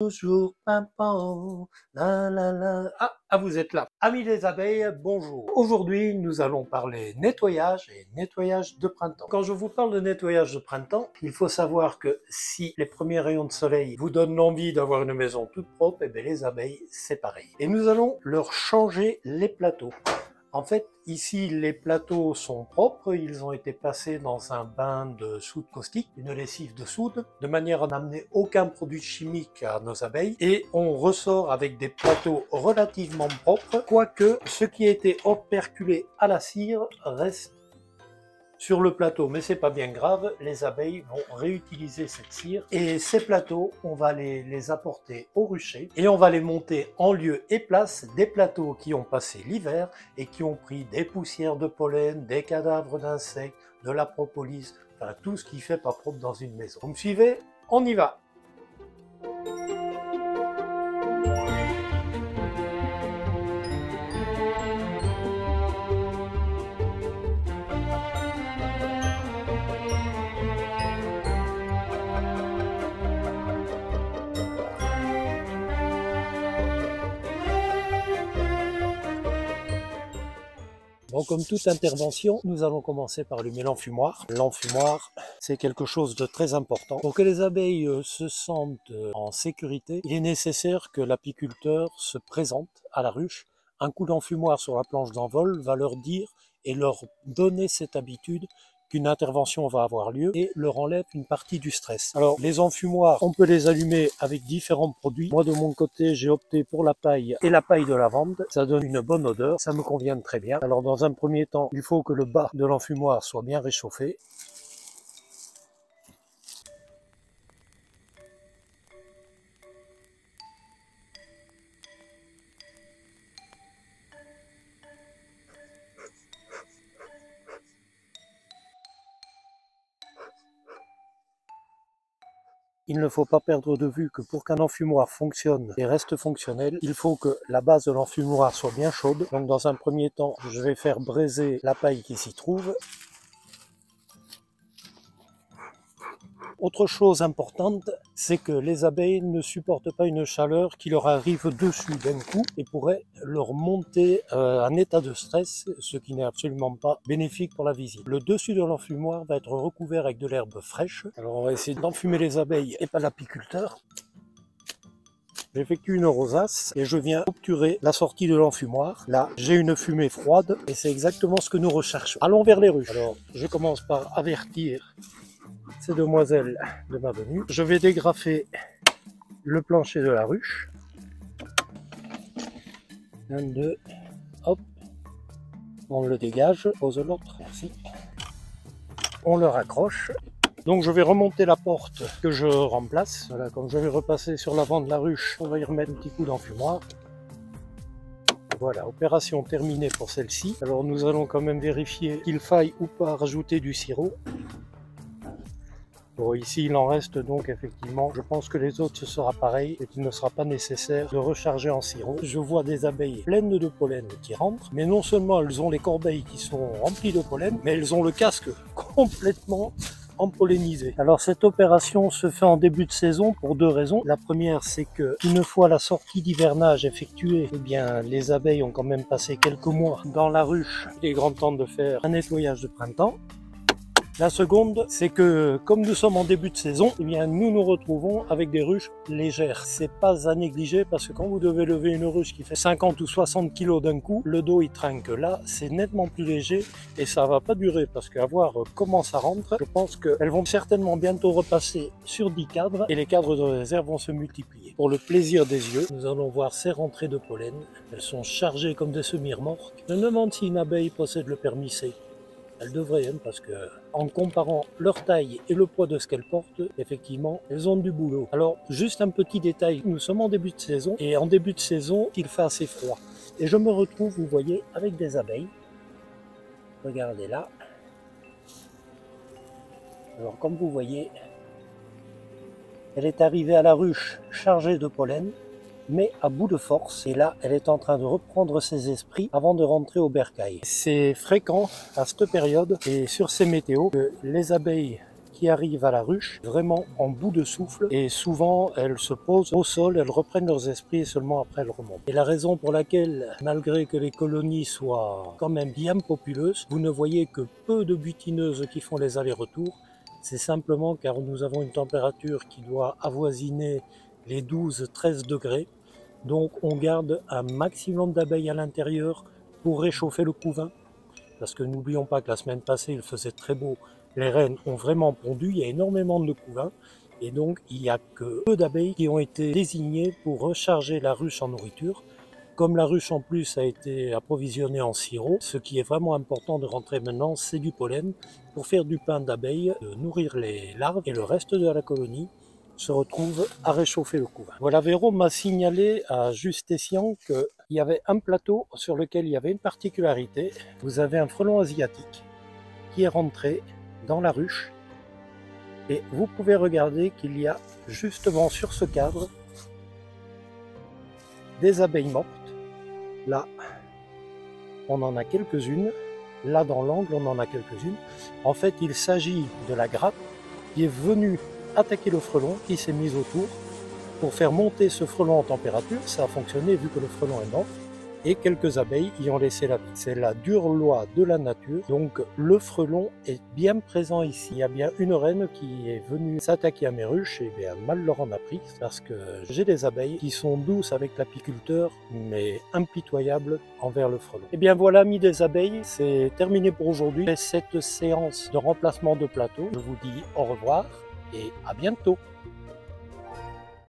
Toujours pimpant, la la la. Vous êtes là. Amis les abeilles, bonjour. Aujourd'hui, nous allons parler nettoyage et nettoyage de printemps. Quand je vous parle de nettoyage de printemps, il faut savoir que si les premiers rayons de soleil vous donnent l'envie d'avoir une maison toute propre, et bien les abeilles, c'est pareil. Et nous allons leur changer les plateaux. En fait, ici, les plateaux sont propres, ils ont été passés dans un bain de soude caustique, une lessive de soude, de manière à n'amener aucun produit chimique à nos abeilles, et on ressort avec des plateaux relativement propres, quoique ce qui a été operculé à la cire reste sur le plateau, mais c'est pas bien grave, les abeilles vont réutiliser cette cire et ces plateaux, on va les apporter au rucher et on va les monter en lieu et place des plateaux qui ont passé l'hiver et qui ont pris des poussières de pollen, des cadavres d'insectes, de la propolis, enfin tout ce qui fait pas propre dans une maison. Vous me suivez? On y va! Bon, comme toute intervention, nous allons commencer par allumer l'enfumoir. L'enfumoir, c'est quelque chose de très important. Pour que les abeilles se sentent en sécurité, il est nécessaire que l'apiculteur se présente à la ruche. Un coup d'enfumoir sur la planche d'envol va leur dire et leur donner cette habitude qu'une intervention va avoir lieu et leur enlève une partie du stress. Alors, les enfumoirs, on peut les allumer avec différents produits. Moi, de mon côté, j'ai opté pour la paille et la paille de lavande. Ça donne une bonne odeur, ça me convient très bien. Alors, dans un premier temps, il faut que le bas de l'enfumoir soit bien réchauffé. Il ne faut pas perdre de vue que pour qu'un enfumoir fonctionne et reste fonctionnel, il faut que la base de l'enfumoir soit bien chaude. Donc dans un premier temps, je vais faire braiser la paille qui s'y trouve. Autre chose importante, c'est que les abeilles ne supportent pas une chaleur qui leur arrive dessus d'un coup et pourrait leur monter un état de stress, ce qui n'est absolument pas bénéfique pour la visite. Le dessus de l'enfumoir va être recouvert avec de l'herbe fraîche. Alors on va essayer d'enfumer les abeilles et pas l'apiculteur. J'effectue une rosace et je viens obturer la sortie de l'enfumoir. Là, j'ai une fumée froide et c'est exactement ce que nous recherchons. Allons vers les ruches. Alors, je commence par avertir ces demoiselles de ma venue. Je vais dégrafer le plancher de la ruche. 1, 2, hop. On le dégage, pose l'autre, merci. On le raccroche. Donc je vais remonter la porte que je remplace. Voilà, comme je vais repasser sur l'avant de la ruche, on va y remettre un petit coup d'enfumoir. Voilà, opération terminée pour celle-ci. Alors nous allons quand même vérifier qu'il faille ou pas rajouter du sirop. Bon, ici il en reste donc effectivement, je pense que les autres ce sera pareil et qu'il ne sera pas nécessaire de recharger en sirop. Je vois des abeilles pleines de pollen qui rentrent, mais non seulement elles ont les corbeilles qui sont remplies de pollen, mais elles ont le casque complètement empollinisé. Alors cette opération se fait en début de saison pour deux raisons. La première, c'est que une fois la sortie d'hivernage effectuée, eh bien les abeilles ont quand même passé quelques mois dans la ruche. Il est grand temps de faire un nettoyage de printemps. La seconde, c'est que comme nous sommes en début de saison, eh bien nous nous retrouvons avec des ruches légères. C'est pas à négliger parce que quand vous devez lever une ruche qui fait 50 ou 60 kg d'un coup, le dos il trinque. Là, c'est nettement plus léger et ça va pas durer parce qu'à voir comment ça rentre, je pense qu'elles vont certainement bientôt repasser sur 10 cadres et les cadres de réserve vont se multiplier. Pour le plaisir des yeux, nous allons voir ces rentrées de pollen. Elles sont chargées comme des semi-remorques. Je me demande si une abeille possède le permis C. Elles devraient, hein, parce que en comparant leur taille et le poids de ce qu'elles portent, effectivement, elles ont du boulot. Alors, juste un petit détail, nous sommes en début de saison, et en début de saison, il fait assez froid. Et je me retrouve, vous voyez, avec des abeilles. Regardez là. Alors, comme vous voyez, elle est arrivée à la ruche chargée de pollen, mais à bout de force. Et là, elle est en train de reprendre ses esprits avant de rentrer au bercail. C'est fréquent à cette période et sur ces météos que les abeilles qui arrivent à la ruche vraiment en bout de souffle et souvent elles se posent au sol, elles reprennent leurs esprits et seulement après elles remontent. Et la raison pour laquelle, malgré que les colonies soient quand même bien populeuses, vous ne voyez que peu de butineuses qui font les allers-retours, c'est simplement car nous avons une température qui doit avoisiner les 12-13 degrés. Donc on garde un maximum d'abeilles à l'intérieur pour réchauffer le couvain. Parce que n'oublions pas que la semaine passée il faisait très beau, les reines ont vraiment pondu, il y a énormément de couvains. Et donc il n'y a que peu d'abeilles qui ont été désignées pour recharger la ruche en nourriture. Comme la ruche en plus a été approvisionnée en sirop, ce qui est vraiment important de rentrer maintenant, c'est du pollen pour faire du pain d'abeille, de nourrir les larves et le reste de la colonie se retrouve à réchauffer le couvain. Voilà, Véro m'a signalé à juste escient qu'il y avait un plateau sur lequel il y avait une particularité. Vous avez un frelon asiatique qui est rentré dans la ruche et vous pouvez regarder qu'il y a justement sur ce cadre des abeilles mortes. Là, on en a quelques-unes. Là, dans l'angle, on en a quelques-unes. En fait, il s'agit de la grappe qui est venue attaquer le frelon, qui s'est mise autour pour faire monter ce frelon en température. Ça a fonctionné vu que le frelon est mort. Et quelques abeilles y ont laissé la vie. C'est la dure loi de la nature. Donc le frelon est bien présent ici. Il y a bien une reine qui est venue s'attaquer à mes ruches et bien mal leur en a pris parce que j'ai des abeilles qui sont douces avec l'apiculteur mais impitoyables envers le frelon. Et bien voilà, amis des abeilles, c'est terminé pour aujourd'hui. Cette séance de remplacement de plateau, je vous dis au revoir et à bientôt.